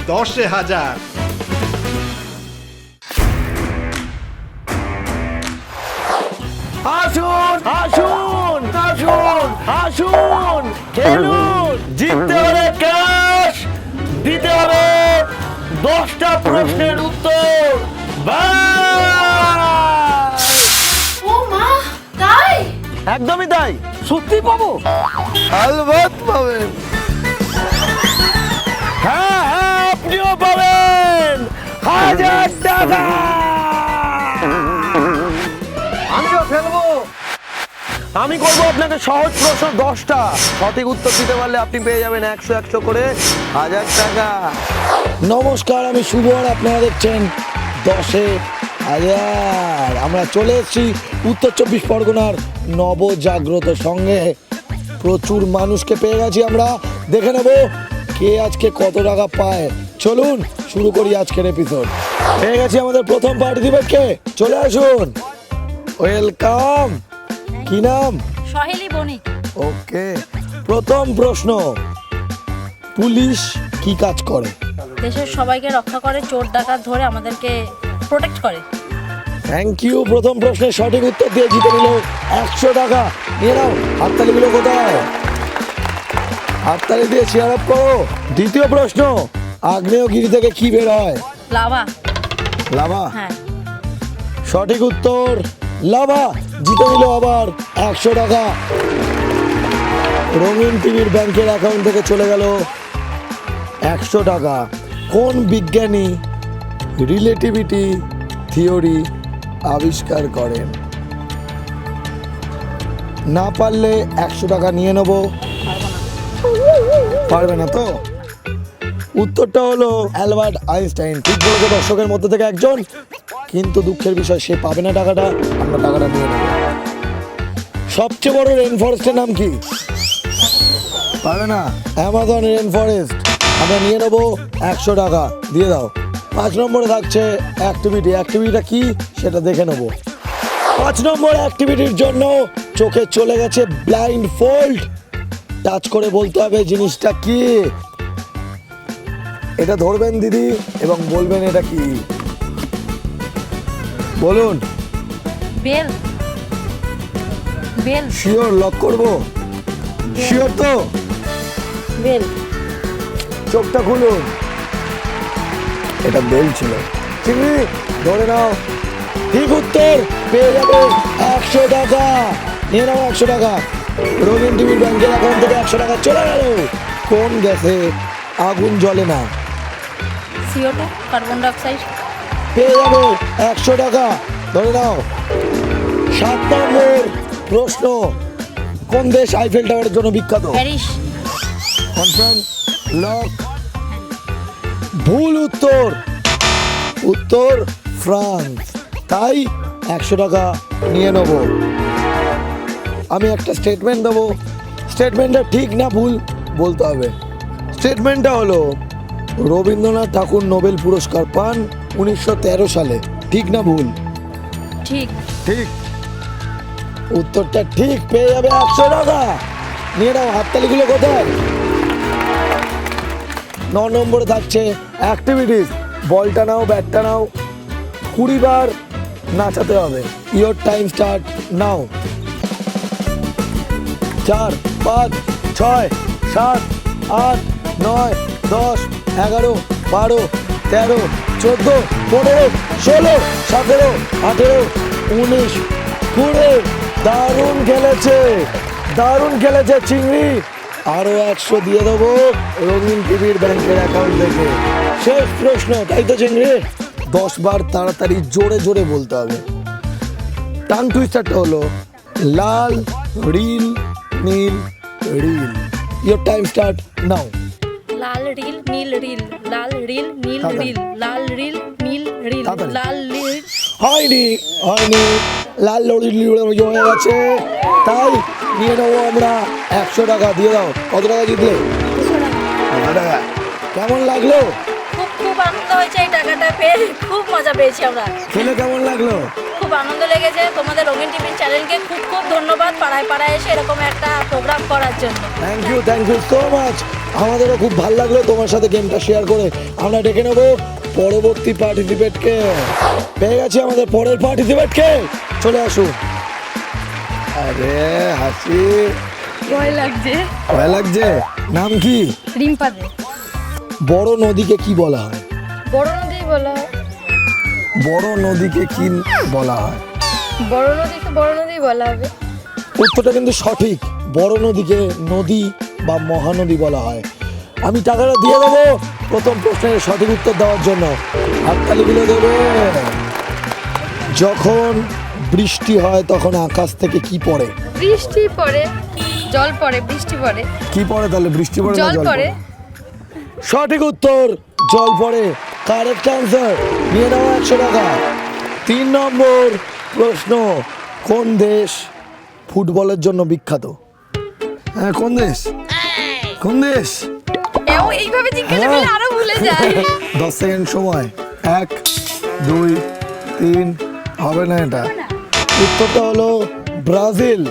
10,000। আসুন আসুন আসুন আসুন খেলুন, জিততে হবে ক্যাশ, দিতে হবে 10টা প্রশ্নের উত্তর। বাস! ও মা, তাই? একদমই তাই। সত্যি পাবো? আলবাত পাবেন। হ্যাঁ হ্যাঁ, আপনিও পাবেন 1000 টাকা। আমিও খেলবো। আমি করবো আপনাকে সহজ প্রশ্ন 10টা, সঠিক উত্তর দিতে পারলে আপনি পেয়ে যাবেন 100 করে 1000 টাকা। নমস্কার, আমি শুভ আর আপনারা দেখছেন 10,000। আমরা চলে এসেছি উত্তর 24 পরগনার নবজাগ্রত সঙ্গে। প্রচুর মানুষকে পেয়ে গেছি আমরা। দেখে নেব কে আজকে কত টাকা পায়। চলুন শুরু করি আজকের এপিসোড। পেয়ে গেছি আমাদের প্রথম পার্টিসিপেন্টকে। চলে আসুন, ওয়েলকাম। কি নাম? সহেলি বণিক। ওকে, প্রথম প্রশ্ন, পুলিশ কি কাজ করে? দেশের সবাইকে রক্ষা করে, চোর ডাকাত ধরে আমাদেরকে প্রোটেক্ট করে। Thank you. প্রথম প্রশ্নের সঠিক উত্তর দিয়ে জিতে নিল 100 টাকা। নিয়ে নাও, হাততালিগুলো কোথায়? হাততালি দিয়ে চেয়ার আপ করো। দ্বিতীয় প্রশ্ন, আগ্নেয়গিরি থেকে কি বের হয়? লাভা। লাভা। হ্যাঁ। সঠিক উত্তর লাভা। জিতে নিল আবার 100 টাকা। রঙিন টিভির ব্যাংকের অ্যাকাউন্ট থেকে চলে গেল 100 টাকা। কোন বিজ্ঞানী রিলেটিভিটি থিওরি আবিষ্কার করেন? না পারলে 100 টাকা নিয়ে নেব। পারবে না তো? উত্তরটা হলো অ্যালবার্ট আইনস্টাইন। ঠিক বলেছে দর্শকের মধ্যে থেকে একজন, কিন্তু দুঃখের বিষয় সে পাবে না টাকাটা। আমরা টাকাটা নিয়ে নেব। সবচেয়ে বড় রেন ফরেস্টের নাম কি? পারবে না। Amazon rain forest. আমরা নিয়ে নেবো 100 টাকা। দিয়ে দাও। 5 নম্বরে থাকছে অ্যাক্টিভিটি। অ্যাক্টিভিটিটা কি সেটা দেখে নেব। 5 নম্বর অ্যাক্টিভিটির জন্য চোখে চলে গেছে ব্লাইন্ড ফোল্ড। টাচ করে বলতে হবে জিনিসটা কি। এটা ধরবেন দিদি এবং বলবেন এটা কি। বলুন। বেল। বেল। শিওর? লক করবো? শিওর তো? বেল। চোখটা খুলুন। এটা বেল ছিল। চিংড়ি ধরে নাও। ঠিক উত্তর, পেয়ে যাবে 100 টাকা। নিয়ে নাও 100 টাকা। রঙিন টিভির ব্যাংকের অ্যাকাউন্ট থেকে 100 টাকা চলে গেল। কোন গ্যাসে আগুন জ্বলে না? CO2, carbon dioxide. পেয়ে যাবে 100 টাকা। ধরে নাও। 7 নম্বর প্রশ্ন, কোন দেশ আইফেল টাওয়ারের জন্য বিখ্যাত? প্যারিস। কনফার্ম? লক? ভুল উত্তর। উত্তর ফ্রান্স। তাই 100 টাকা নিয়ে নেব। আমি একটা স্টেটমেন্ট দেবো। স্টেটমেন্টটা ঠিক না ভুল বলতে হবে। স্টেটমেন্টটা হলো, রবীন্দ্রনাথ ঠাকুর নোবেল পুরস্কার পান 1913 সালে। ঠিক না ভুল? ঠিক। ঠিক। উত্তরটা ঠিক। পেয়ে যাবে 100 টাকা। নিয়ে নাও। হাততালিগুলো কোথায়? 9 নম্বরে থাকছে অ্যাক্টিভিটিস। বলটা নাও, ব্যাটটা নাও, 20 বার নাচাতে হবে। ইয়োর টাইম স্টার্ট নাও। 4, 5, 6, 7, 8, 9, 10, 11, 12, 13, 14, 15, 16, 17, 18, 19, 20। দারুণ খেলেছে, দারুণ খেলেছে চিংড়ি। আরো 100 দিয়ে দেবো রঙিন টিভির ব্যাংকের অ্যাকাউন্ট থেকে। শেষ প্রশ্ন, তাই তো চিংড়ি? 10 বার তাড়াতাড়ি জোরে জোরে বলতে হবে। টাং টুইস্টারটা হলো লাল রিল নীল reel. Your time start now. লাল রিল নীল রিল, লাল রিল নীল রিল, লাল রিল নীল রিল, লাল রিল। হয়নি, হয়নি। লাল লড়ি হয়ে গেছে। তাই নিয়ে নেবো আমরা 100 টাকা। দিয়ে দাও। কত টাকা জিতলে? 100 টাকা। কেমন লাগলো? খুব খুব আনন্দ হয়েছে এই টাকাটা পেয়ে, খুব মজা পেয়েছি আমরা। খেলে কেমন লাগলো? খুব আনন্দ লেগেছে। তোমাদের রঙিন টিভি চ্যানেলকে খুব খুব ধন্যবাদ পাড়ায় পাড়ায় এসে এরকম একটা প্রোগ্রাম করার জন্য। Thank you so much. আমাদেরও খুব ভালো লাগলো তোমার সাথে গেমটা শেয়ার করে। আমরা ডেকে নেবো পরবর্তী পার্টিসিপেটকে। পেয়ে গেছি আমাদের পরের পার্টিসিপেটকে, চলে আসুন। আরে হাসি, ভয় লাগছে। ভয় লাগছে। নাম কি? রিম্পা দে। বড় নদীকে কি বলা হয়? বড় নদী বলা হয়। বড় নদীকে কি বলা হয়? বড় নদীকে বড় নদী বলা হবে। উত্তরটা কিন্তু সঠিক। বড় নদীকে নদী বা মহানদী বলা হয়। আমি টাকাটা দিয়ে দেবো প্রথম প্রশ্নের সঠিক উত্তর দেওয়ার জন্য। হাততালিগুলো দেবে। যখন বৃষ্টি হয় তখন আকাশ থেকে কি পড়ে? বৃষ্টি পড়ে, জল পড়ে, বৃষ্টি পড়ে, কি পড়ে তাহলে? বৃষ্টি পড়ে না জল জল পড়ে। পড়ে? সঠিক উত্তর জল পড়ে। Correct answer. নিয়ে নাও 100 টাকা। 3 নম্বর প্রশ্ন, কোন দেশ ফুটবলের জন্য বিখ্যাত? হ্যাঁ, কোন দেশ? কোন দেশ? এইভাবে জিজ্ঞেস করলে আরো ভুলে যায়। 10 সেকেন্ড সময়। 1 2 3। হবে না এটা। উত্তরটা হলো ব্রাজিল।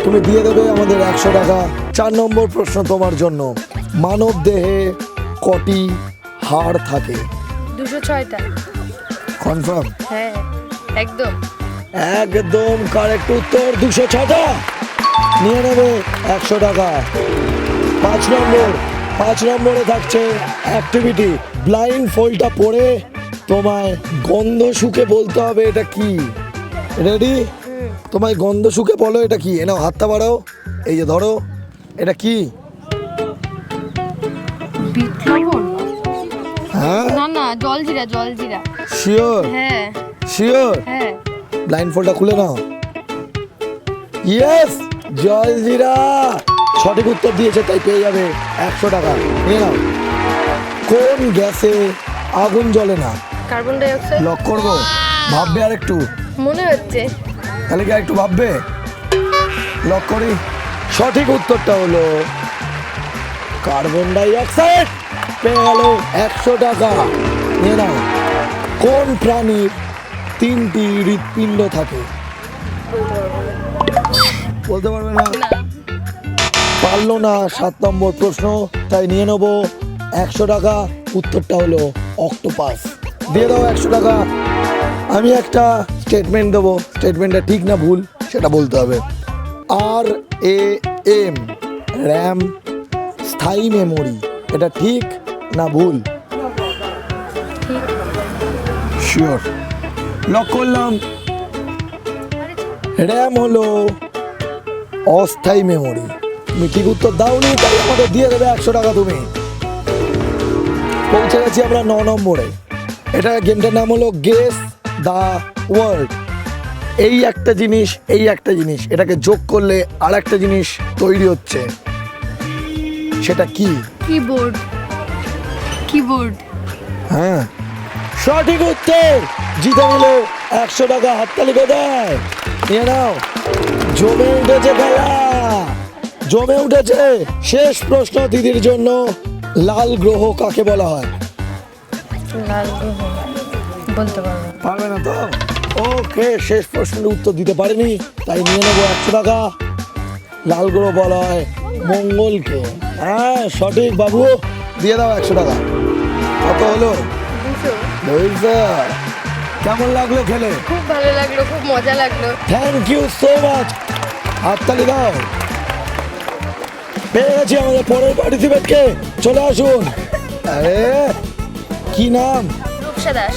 তুমি দিয়ে দেবে আমাদের 100 টাকা। 4 নম্বর প্রশ্ন তোমার জন্য, মানব দেহে কটি হাড় থাকে? 206টা। কনফার্ম? হ্যাঁ, একদম। একদম কারেক্ট উত্তর, 206টা। নিয়ে নেবে 100 টাকা। 5 নম্বরে থাকছে অ্যাক্টিভিটি। ব্লাইন্ড ফোল্ডটা পড়ে তোমায় গন্ধ শুকে বলতে হবে এটা কি। রেডি? তোমায় গন্ধ শুকে বলো এটা কি। নাও হাতটা বাড়াও, এই যে ধরো, এটা কি? বিট লবণ? হ্যাঁ, না না, জলজিরা, জলজিরা। শিওর? হ্যাঁ শিওর? হ্যাঁ। ব্লাইন্ড ফোল্ডটা খুলে নাও। ইয়েস, জলজিরা সঠিক উত্তর দিয়েছে, তাই পেয়ে যাবে 100 টাকা। নিয়ে নাও। কোন গ্যাসে আগুন জ্বলে না? Carbon die oxide. লক করবো? ভাববে আর একটু? মনে হচ্ছে। তাহলে কি আর একটু ভাববে? লক করি। সঠিক উত্তরটা হলো কার্বন ডাই অক্সাইড। পেয়ে গেল 100 টাকা। নিয়ে নাও। কোন প্রাণীর 3টি হৃৎপিণ্ড থাকে? বলতে পারবে না? পারলো না। 7 নম্বর প্রশ্ন, তাই নিয়ে নেবো 100 টাকা। উত্তরটা হলো অক্টোপাস। দিয়ে দাও 100 টাকা। আমি একটা স্টেটমেন্ট দেবো, স্টেটমেন্টটা ঠিক না ভুল সেটা বলতে হবে। RAM, র্যাম স্থায়ী মেমোরি, এটা ঠিক না ভুল? শিওর? লক করলাম। র্যাম হলো অস্থায়ী মেমোরি। তুমি ঠিক উত্তর দাওনি, তাই আমাদের দিয়ে দেবে 100 টাকা তুমি। পৌঁছে গেছি আমরা 9 নম্বরে। এটা গেমটার নাম হলো গেস দ্য ওয়ার্ড। এই একটা জিনিস এটাকে যোগ করলে আর একটা জিনিস তৈরি হচ্ছে, সেটা কি? কিবোর্ড। কিবোর্ড। হ্যাঁ, সঠিক উত্তর। জিতে নিল 100 টাকা। হাততালি কোথায়? নিয়ে নাও। জমে উঠেছে খেলা, জমে উঠেছে। শেষ প্রশ্ন দিদির জন্য, লাল গ্রহ কাকে বলা হয়? লাল গ্রহ বলতে পারবো। পারবে না তো? ওকে, শেষ প্রশ্নের উত্তর দিতে পারেনি, তাই নিয়ে নেবো 100 টাকা। লাল গ্রহ বলা হয় মঙ্গলকে। হ্যাঁ সঠিক বাবু, দিয়ে দাও 100 টাকা। কত হলো? 200। কেমন লাগলো খেলে? খুব ভালো লাগলো, খুব মজা লাগলো। Thank you so much. হাততালি দাও। পেয়ে গেছি আমাদের পরের পার্টিসিপেটকে, চলে আসুন। আরে কি নাম? রূপসা দাস।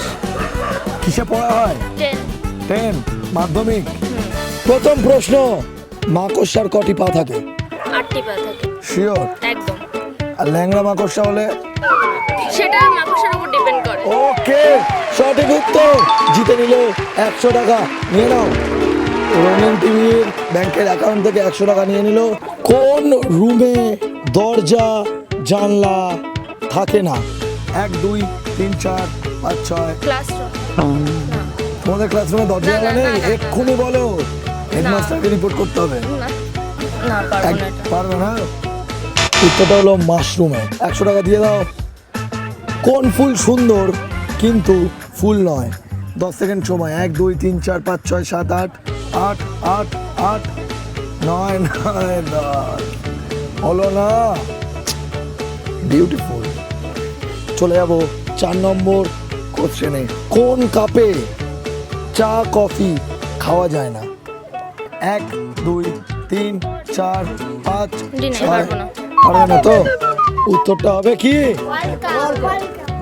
কিসে পড়া হয়? 10 মাধ্যমিক। প্রথম প্রশ্ন, মাকড়সার কটি পা থাকে? 8টি পা থাকে। শিওর? একদম। আর ল্যাংড়া মাকড়সা হলে? সেটা মাকড়সার উপর ডিপেন্ড করে। ওকে, সঠিক উত্তর। জিতে নিল 100 টাকা। নিয়ে নাও। রঙিন টিভির ব্যাংকের অ্যাকাউন্ট থেকে 100 টাকা নিয়ে নিল। কোন রুমে দরজা জানলা থাকে না? 1 2 3 4 5 6। ক্লাসরুম। তোমাদের ক্লাসরুমে দরজা না, জানলা না, নেই? না, না। এক্ষুনি বলো, হেডমাস্টারকে রিপোর্ট করতে হবে। না না, পারবো না এটা। পারবে না? উত্তরটা হলো মাশরুমে। 100 টাকা দিয়ে দাও। কোন ফুল সুন্দর কিন্তু ফুল নয়? 10 সেকেন্ড সময়। 1 2 3 4 5 6 7 8 8 8 8 9 9 10 হলো না। বিউটিফুল। চলে যাবো 4 নম্বর কোশ্চেনে। কোন কাপে চা কফি খাওয়া যায় না? 1 2 3 4 5 দিন 6 পারবো না। পারবে না তো? উত্তরটা হবে কি?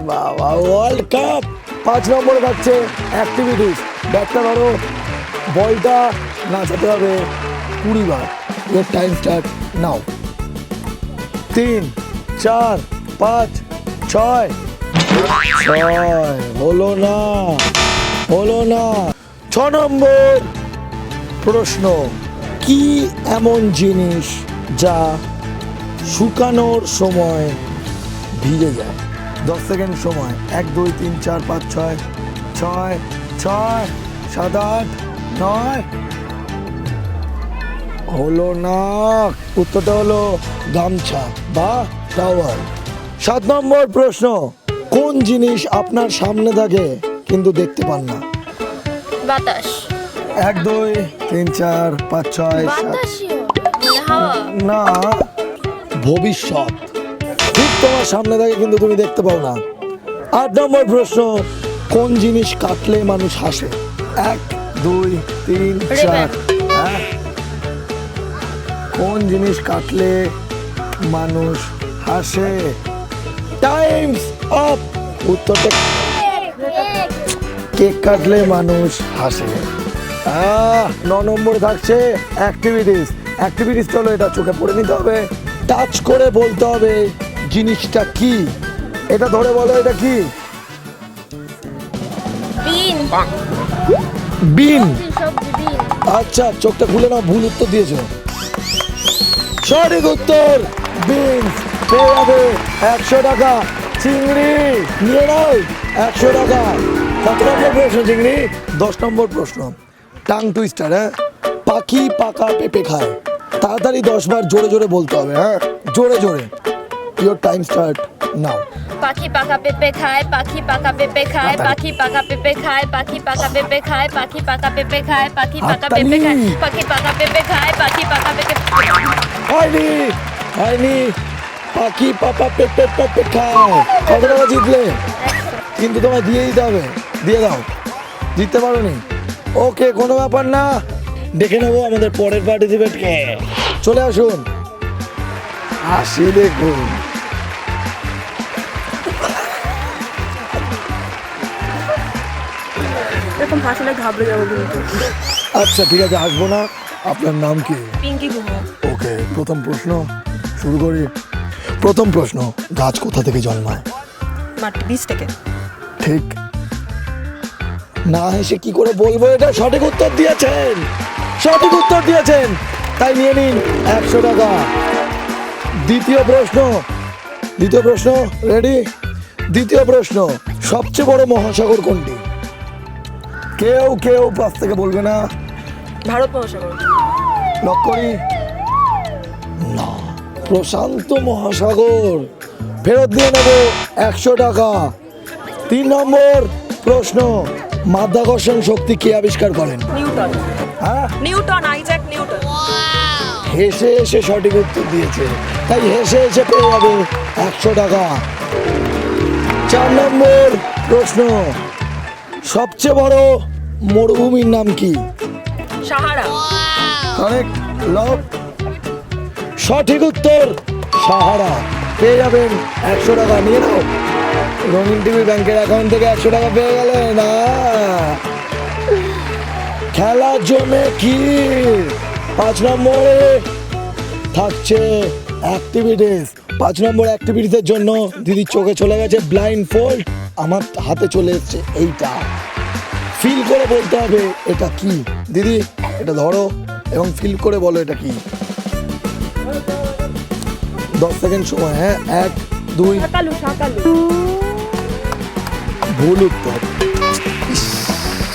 বাবা, ওয়ার্ল্ড কাপ। 5 নম্বরে থাকছে অ্যাক্টিভিটিস। ব্যাটটা ধরো, বলটা নাচাতে হবে 20 বার। Your time start now. 3 4 5 6 হলো না, হলো না। 6 নম্বর প্রশ্ন। কি এমন জিনিস যা শুকানোর সময় ভিজে যায়? 10 সেকেন্ড সময়। 1 2 3 4 5 6 6 6 7 8 9 হলো না। উত্তরটা হলো গামছা বা টাওয়াল। 7 নম্বর প্রশ্ন। কোন জিনিস আপনার সামনে থাকে কিন্তু দেখতে পান না? বাতাস। 1 2 3 4 5 6 7 বাতাসীয় মানে হাওয়া। না, ভবিষ্যৎ ঠিক তোমার সামনে থাকে কিন্তু তুমি দেখতে পাও না। 8 নম্বর প্রশ্ন। কোন জিনিস কাটলে মানুষ হাসে? 1 2 3 4 হ্যাঁ? কোন জিনিস কাটলে মানুষ হাসে? Times up. উত্তরটা কেক কাটলে মানুষ হাসে। 9 নম্বরে থাকছে অ্যাক্টিভিটিস। অ্যাক্টিভিটিস হলো এটা চোখে পড়ে নিতে হবে, টাচ করে বলতে হবে জিনিসটা কি। এটা ধরে বলো এটা কি? বিন। বিন। সবজি বিন। আচ্ছা, চোখটা খুলে নাও, ভুল উত্তর দিয়েছো। সঠিক উত্তর বিন। পেয়ে যাবে 100 টাকা। চিংড়ি নিয়ে নাও 100 টাকা। কত নম্বর প্রশ্ন চিংড়ি? 10 নম্বর প্রশ্ন। Tongue twister. হ্যাঁ? পাখি পাকা পেঁপে খায়। তাড়াতাড়ি 10 বার জোরে জোরে বলতে হবে। হ্যাঁ, জোরে জোরে। ইয়োর টাইম স্টার্ট নাও। পাখি পাকা পেঁপে খায়, পাখি পাকা পেঁপে খায়, পাখি পাকা পেঁপে খায়, পাখি পাকা পেঁপে খায়, পাখি পাকা পেঁপে খায়, পাখি পাকা পেঁপে খায়, পাখি পাকা পেঁপে খায়, পাখি পাকা পেঁপে। হয়নি, হয়নি। পাখি পাপা পেঁপে পেঁপে খায়। কত টাকা জিতলে? কিন্তু তোমায় দিয়ে দিতে হবে। দিয়ে দাও। জিততে পারো নি? ওকে, কোনো ব্যাপার না। দেখে নেবো আমাদের পরের পার্টিসিপেন্টকে। চলে আসুন। আসি দেখুন। এরকম হাসলে ঘাবড়ে যাবো কিন্তু। আচ্ছা ঠিক আছে, আসবো না। আপনার নাম কি? পিঙ্কি গুহ। ওকে, প্রথম প্রশ্ন শুরু করি। প্রথম প্রশ্ন। গাছ কোথা থেকে জন্মায়? মাটি, বীজ থেকে। ঠিক। না হেসে কি করে বলবো এটা? সঠিক উত্তর দিয়েছেন, সঠিক উত্তর দিয়েছেন। তাই নিয়ে নিন 100 টাকা। দ্বিতীয় প্রশ্ন। দ্বিতীয় প্রশ্ন রেডি? দ্বিতীয় প্রশ্ন। সবচেয়ে বড় মহাসাগর কোনটি? কেউ কেউ পাশ থেকে বলবে না। ভারত মহাসাগর। লক করি। না, প্রশান্ত মহাসাগর। ফেরত দিয়ে নেব 100 টাকা। 3 নম্বর প্রশ্ন। মাধ্যাকর্ষণ শক্তি কে আবিষ্কার করেন? নিউটন। হ্যাঁ, নিউটন, আইজ্যাক নিউটন। হেসে হেসে সঠিক উত্তর দিয়েছে, তাই হেসে হেসে পেয়ে যাবে 100 টাকা। 4 নম্বর প্রশ্ন। সবচেয়ে বড় মরুভূমির নাম কি? সাহারা। কারেক্ট। লক। সঠিক উত্তর সাহারা। পেয়ে যাবেন 100 টাকা। নিয়ে নাও। রঙিন টিভি ব্যাংকের অ্যাকাউন্ট থেকে 100 টাকা পেয়ে গেলে না। খেলা জমে কি? 5 নম্বরে থাকছে অ্যাক্টিভিটিস। 5 নম্বর অ্যাক্টিভিটিসের জন্য দিদির চোখে চলে গেছে ব্লাইন্ড ফোল্ড, আমার হাতে চলে এসছে এইটা। ফিল করে বলতে হবে এটা কি। দিদি এটা ধরো এবং ফিল করে বলো এটা কি। 10 সেকেন্ড সময়। হ্যাঁ, 1 2 শাকালু, শাকালু। ভুল উত্তর।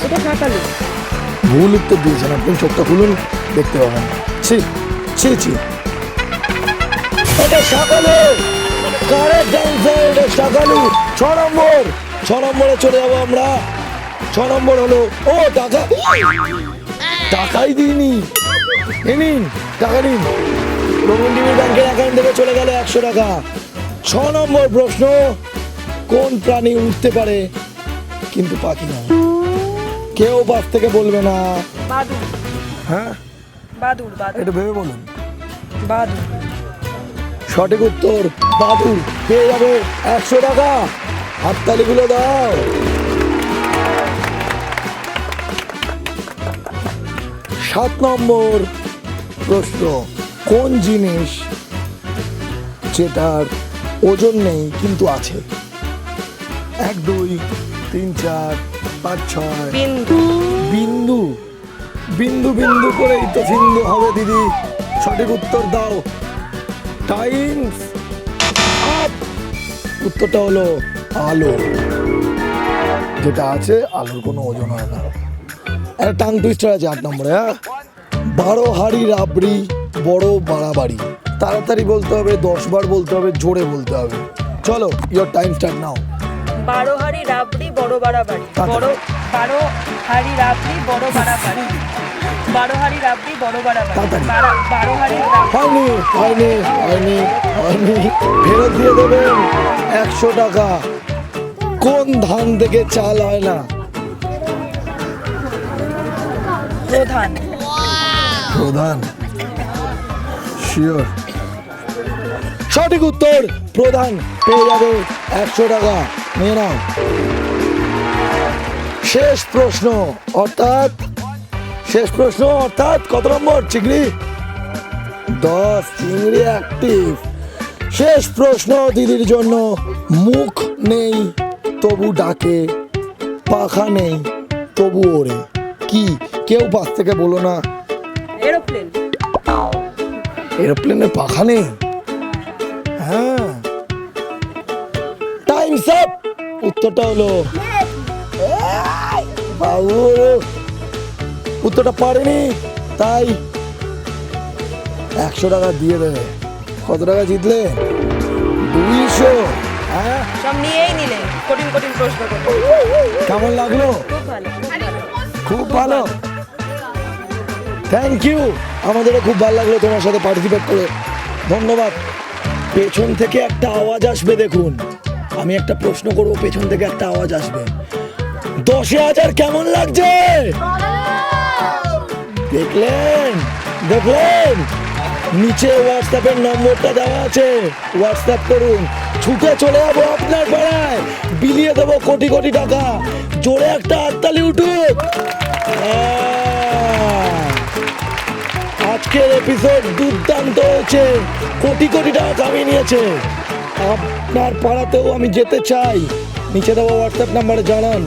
এটা শাকালু। ভুল উত্তর দিয়েছেন আপনি। চোখটা খুলুন, দেখতে পাবেন। ছি ছি ছি, এটা শাকালু। কারেক্ট অ্যান্সার, এটা শাকালু। নম্বরে চলে যাবো আমরা। 6 নম্বর হলো, ও টাকা, টাকাই দিইনি, এ নিন টাকা নিন। রঙিন টিভি ব্যাংকের অ্যাকাউন্ট থেকে চলে গেল 100 টাকা। 6 নম্বর প্রশ্ন, কোন প্রাণী উঠতে পারে কিন্তু পাখি না? কেউ পাশ থেকে বলবে না। বাদুড়। হ্যাঁ, বাদুড় বাদুড় এটা ভেবে বলুন। বাদুড়। সঠিক উত্তর বাদুড়। পেয়ে যাবে 100 টাকা। হাততালিগুলো দাও। 7 নম্বর প্রশ্ন, কোন জিনিস যেটার ওজন নেই কিন্তু আছে? 1 2 3 4 5 6। বিন্দু। বিন্দু। বিন্দু বিন্দু করেই তো সিন্ধু হবে দিদি। সঠিক উত্তর দাও। Times up. উত্তরটা হলো আলো। যেটা আছে আলোর কোনো ওজন হয় না। একটা টাং টুইস্টার আছে 8 নম্বরে। হ্যাঁ, 12 হাড়ি রাবড়ি বড় বাড়াবাড়ি। তাড়াতাড়ি বলতে হবে, 10 বার বলতে হবে, জোরে বলতে হবে। চলো, ইয়োর টাইম স্টার্ট নাও। 12 হাড়ি রাবড়ি বড় বাড়াবাড়ি। তাড়াতাড়ি। 12 হাড়ি রাবড়ি বড় বাড়াবাড়ি। 12 হাড়ি রাবড়ি বড় বাড়াবাড়ি। তাড়াতাড়ি। 12 হাড়ি রাবড়ি। হয়নি হয়নি হয়নি হয়নি। ফেরত দিয়ে দেবেন 100 টাকা। কোন ধান থেকে চাল হয় না? প্রধান। প্রধান। শিওর? সঠিক উত্তর প্রধান। পেয়ে যাবে 100 টাকা। নিয়ে নাও। শেষ প্রশ্ন অর্থাৎ কত নম্বর চিংড়ি? 10। চিংড়ি অ্যাক্টিভ। শেষ প্রশ্ন দিদির জন্য। মুখ নেই তবু ডাকে, পাখা নেই তবু ওড়ে। কি? কেউ পাশ থেকে বলো না। এরোপ্লেন। এরোপ্লেনের পাখা নেই? হ্যাঁ। Times up. উত্তরটা হলো বাবু, উত্তরটা পারেনি, তাই 100 টাকা দিয়ে দেবে। কত টাকা জিতলে? 200। হ্যাঁ, সব নিয়েই নিলে কঠিন কঠিন প্রশ্ন করতে। কেমন লাগলো? খুব ভালো। খুব ভালো। Thank you. আমাদেরও খুব ভালো লাগলো তোমার সাথে পার্টিসিপেট করে। ধন্যবাদ। পেছন থেকে একটা আওয়াজ আসবে, দেখুন। আমি একটা প্রশ্ন করবো, পেছন থেকে একটা আওয়াজ আসবে। 10,000 কেমন লাগছে? দেখলেন? নিচে হোয়াটসঅ্যাপের নম্বরটা দেওয়া আছে, হোয়াটসঅ্যাপ করুন। ছুটে চলে যাবো আপনার পাড়ায়, বিলিয়ে দেবো কোটি কোটি টাকা। জোরে একটা হাততালি উঠুক। আজকের এপিসোড দুর্দান্ত হয়েছে, কোটি কোটি টাকা কামিয়ে নিয়েছে। আপনার পাড়াতেও আমি যেতে চাই। নিচে দেবো হোয়াটসঅ্যাপ নাম্বারে জানান।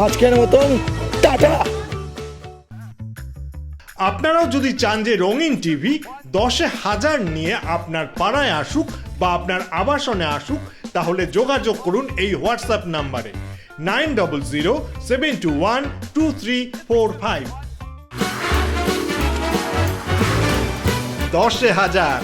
আজকের মতন টাটা। আপনারাও যদি চান যে রঙিন টিভি 10,000 নিয়ে আপনার পাড়ায় আসুক বা আপনার আবাসনে আসুক, তাহলে যোগাযোগ করুন এই হোয়াটসঅ্যাপ নাম্বারে 9007212345। 10,000।